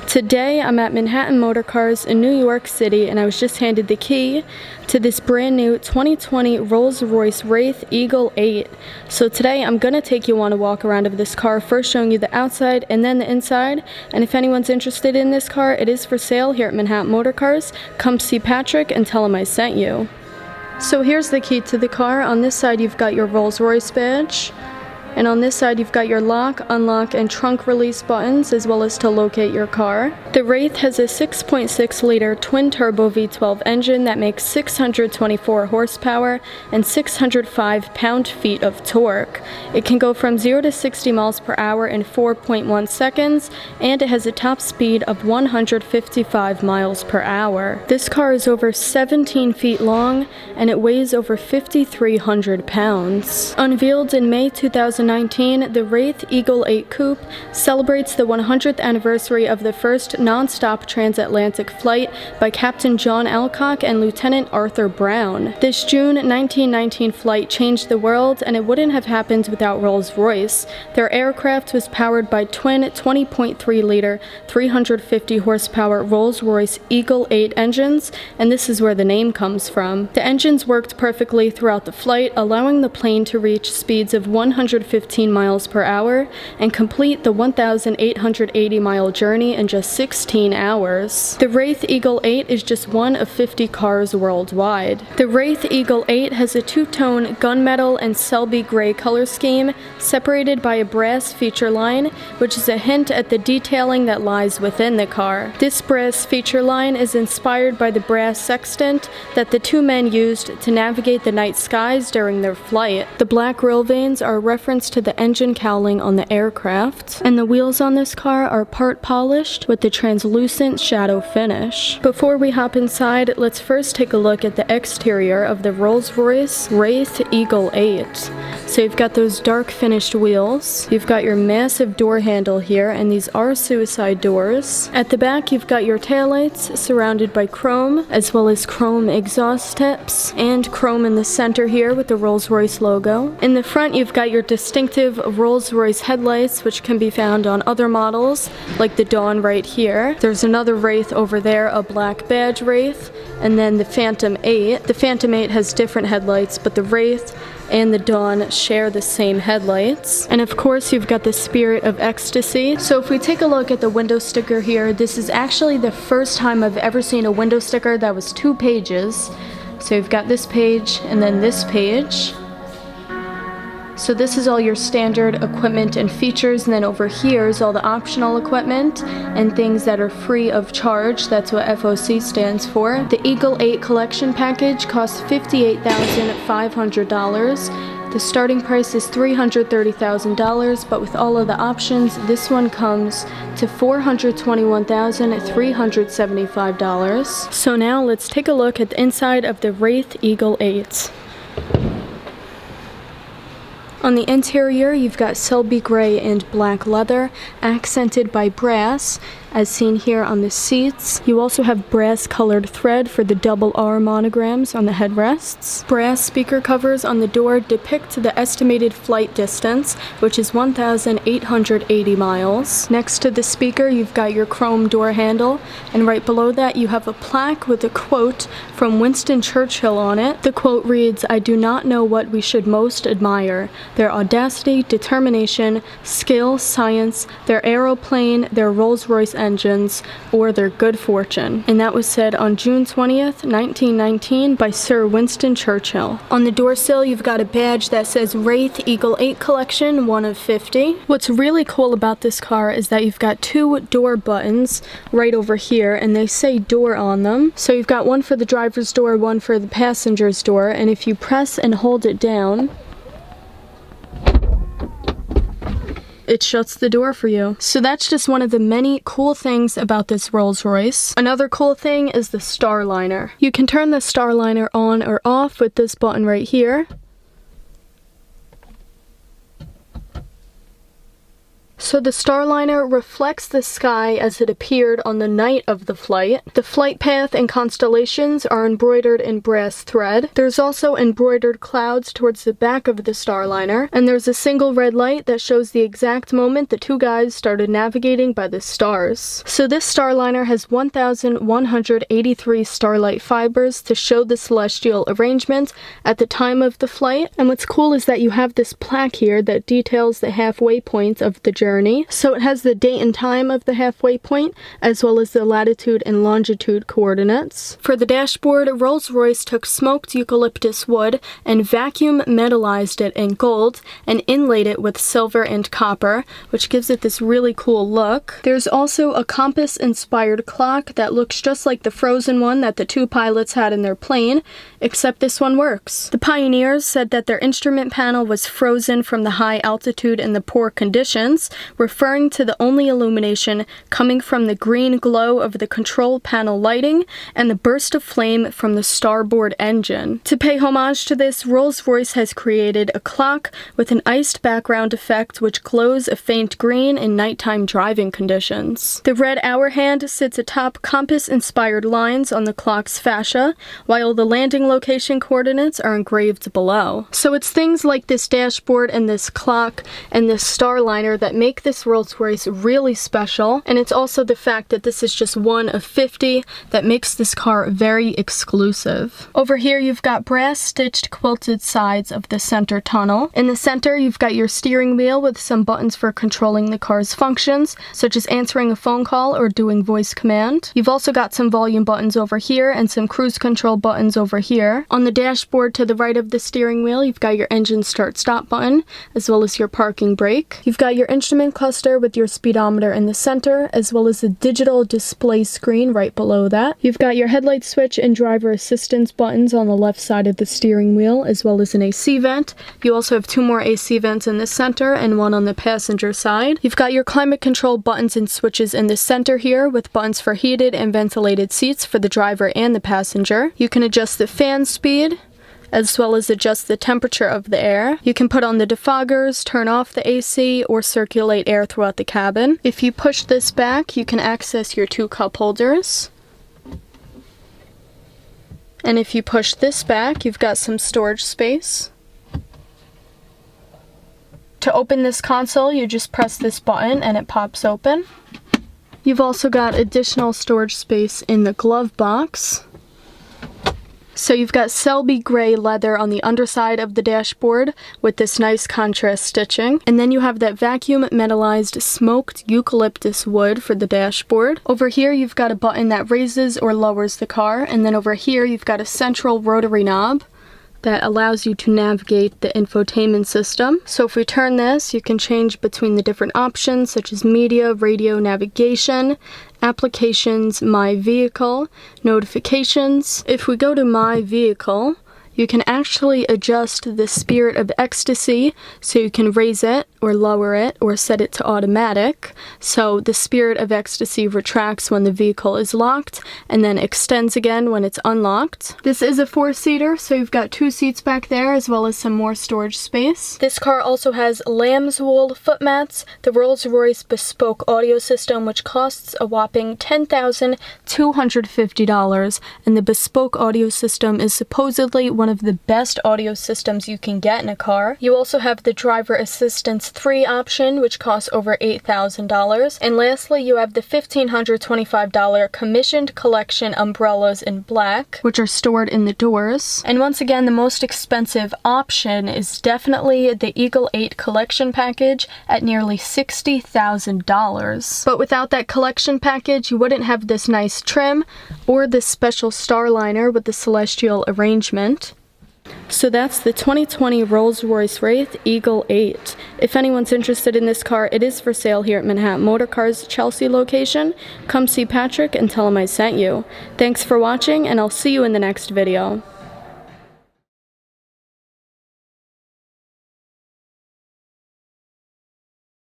Today I'm at Manhattan Motor Cars in New York City, and I was just handed the key to this brand new 2020 Rolls-Royce Wraith Eagle VIII. So today I'm gonna take you on a walk around of this car, first showing you the outside and then the inside. And if anyone's interested in this car, it is for sale here at Manhattan Motor Cars. Come see Patrick and tell him I sent you. So here's the key to the car. On this side you've got your Rolls-Royce badge. And on this side you've got your lock, unlock, and trunk release buttons, as well as to locate your car. The Wraith has a 6.6 liter twin-turbo V12 engine that makes 624 horsepower and 605 pound-feet of torque. It can go from 0 to 60 miles per hour in 4.1 seconds, and it has a top speed of 155 miles per hour. This car is over 17 feet long, and it weighs over 5,300 pounds. Unveiled in May 2019, the Wraith Eagle VIII Coupe celebrates the 100th anniversary of the first non-stop transatlantic flight by Captain John Alcock and Lieutenant Arthur Brown. This June 1919 flight changed the world, and it wouldn't have happened without Rolls-Royce. Their aircraft was powered by twin 20.3 liter, 350 horsepower Rolls-Royce Eagle VIII engines, and this is where the name comes from. The engines worked perfectly throughout the flight, allowing the plane to reach speeds of 115 miles per hour and complete the 1,880 mile journey in just 16 hours. The Wraith Eagle VIII is just one of 50 cars worldwide. The Wraith Eagle VIII has a two-tone gunmetal and Selby gray color scheme, separated by a brass feature line, which is a hint at the detailing that lies within the car. This brass feature line is inspired by the brass sextant that the two men used to navigate the night skies during their flight. The black grille veins are a reference to the engine cowling on the aircraft, and the wheels on this car are part polished with the translucent shadow finish. Before we hop inside, let's first take a look at the exterior of the Rolls-Royce Wraith Eagle VIII. So you've got those dark finished wheels, you've got your massive door handle here, and these are suicide doors. At the back you've got your taillights surrounded by chrome, as well as chrome exhaust tips, and chrome in the center here with the Rolls-Royce logo. In the front you've got your distinctive Rolls-Royce headlights, which can be found on other models like the Dawn right here. There's another Wraith over there, a black badge Wraith, and then the Phantom 8. The Phantom 8 has different headlights, but the Wraith and the Dawn share the same headlights. And of course you've got the Spirit of Ecstasy. So if we take a look at the window sticker here, this is actually the first time I've ever seen a window sticker that was 2 pages. So you've got this page and then this page. So this is all your standard equipment and features, and then over here is all the optional equipment and things that are free of charge. That's what FOC stands for. The Eagle VIII collection package costs $58,500. The starting price is $330,000, but with all of the options, this one comes to $421,375. So now let's take a look at the inside of the Wraith Eagle VIII. On the interior, you've got Selby gray and black leather, accented by brass, as seen here on the seats. You also have brass-colored thread for the double R monograms on the headrests. Brass speaker covers on the door depict the estimated flight distance, which is 1,880 miles. Next to the speaker, you've got your chrome door handle, and right below that you have a plaque with a quote from Winston Churchill on it. The quote reads, "I do not know what we should most admire: their audacity, determination, skill, science, their aeroplane, their Rolls-Royce engines, or their good fortune." And that was said on June 20th, 1919 by Sir Winston Churchill. On the door sill you've got a badge that says Wraith Eagle VIII Collection, 1 of 50. What's really cool about this car is that you've got 2 door buttons right over here, and they say door on them. So you've got one for the driver's door, one for the passenger's door, and if you press and hold it down, it shuts the door for you. So that's just one of the many cool things about this Rolls-Royce. Another cool thing is the Starliner. You can turn the Starliner on or off with this button right here. So the Starliner reflects the sky as it appeared on the night of the flight. The flight path and constellations are embroidered in brass thread. There's also embroidered clouds towards the back of the Starliner, and there's a single red light that shows the exact moment the two guys started navigating by the stars. So this Starliner has 1,183 starlight fibers to show the celestial arrangement at the time of the flight. And what's cool is that you have this plaque here that details the halfway point of the journey. So it has the date and time of the halfway point, as well as the latitude and longitude coordinates. For the dashboard, Rolls-Royce took smoked eucalyptus wood and vacuum metallized it in gold and inlaid it with silver and copper, which gives it this really cool look. There's also a compass-inspired clock that looks just like the frozen one that the two pilots had in their plane, except this one works. The pioneers said that their instrument panel was frozen from the high altitude and the poor conditions, referring to the only illumination coming from the green glow of the control panel lighting and the burst of flame from the starboard engine. To pay homage to this, Rolls-Royce has created a clock with an iced background effect which glows a faint green in nighttime driving conditions. The red hour hand sits atop compass-inspired lines on the clock's fascia, while the landing location coordinates are engraved below. So it's things like this dashboard and this clock and this Starliner that make this Rolls-Royce really special, and it's also the fact that this is just one of 50 that makes this car very exclusive. Over here you've got brass stitched quilted sides of the center tunnel. In the center you've got your steering wheel with some buttons for controlling the car's functions, such as answering a phone call or doing voice command. You've also got some volume buttons over here and some cruise control buttons over here. On the dashboard to the right of the steering wheel you've got your engine start stop button, as well as your parking brake. You've got your instrument cluster with your speedometer in the center, as well as a digital display screen right below that. You've got your headlight switch and driver assistance buttons on the left side of the steering wheel, as well as an AC vent. You also have two more AC vents in the center and one on the passenger side. You've got your climate control buttons and switches in the center here, with buttons for heated and ventilated seats for the driver and the passenger. You can adjust the fan speed, as well as adjust the temperature of the air. You can put on the defoggers, turn off the AC, or circulate air throughout the cabin. If you push this back, you can access your two cup holders. And if you push this back, you've got some storage space. To open this console, you just press this button and it pops open. You've also got additional storage space in the glove box. So you've got Selby gray leather on the underside of the dashboard with this nice contrast stitching. And then you have that vacuum metallized smoked eucalyptus wood for the dashboard. Over here you've got a button that raises or lowers the car. And then over here you've got a central rotary knob that allows you to navigate the infotainment system. So if we turn this, you can change between the different options such as media, radio, navigation, applications, my vehicle, notifications. If we go to my vehicle, you can actually adjust the spirit of ecstasy, so you can raise it or lower it or set it to automatic. So the spirit of ecstasy retracts when the vehicle is locked and then extends again when it's unlocked. This is a 4-seater, so you've got 2 seats back there as well as some more storage space. This car also has lamb's wool footmats, the Rolls-Royce Bespoke audio system, which costs a whopping $10,250, and the Bespoke audio system is supposedly one of the best audio systems you can get in a car. You also have the driver assistance 3 option, which costs over $8,000. And lastly, you have the $1,525 commissioned collection umbrellas in black, which are stored in the doors. And once again, the most expensive option is definitely the Eagle VIII collection package at nearly $60,000. But without that collection package, you wouldn't have this nice trim or this special Starliner with the celestial arrangement. So that's the 2020 Rolls-Royce Wraith Eagle VIII. If anyone's interested in this car, it is for sale here at Manhattan Motor Cars Chelsea location. Come see Patrick and tell him I sent you. Thanks for watching, and I'll see you in the next video.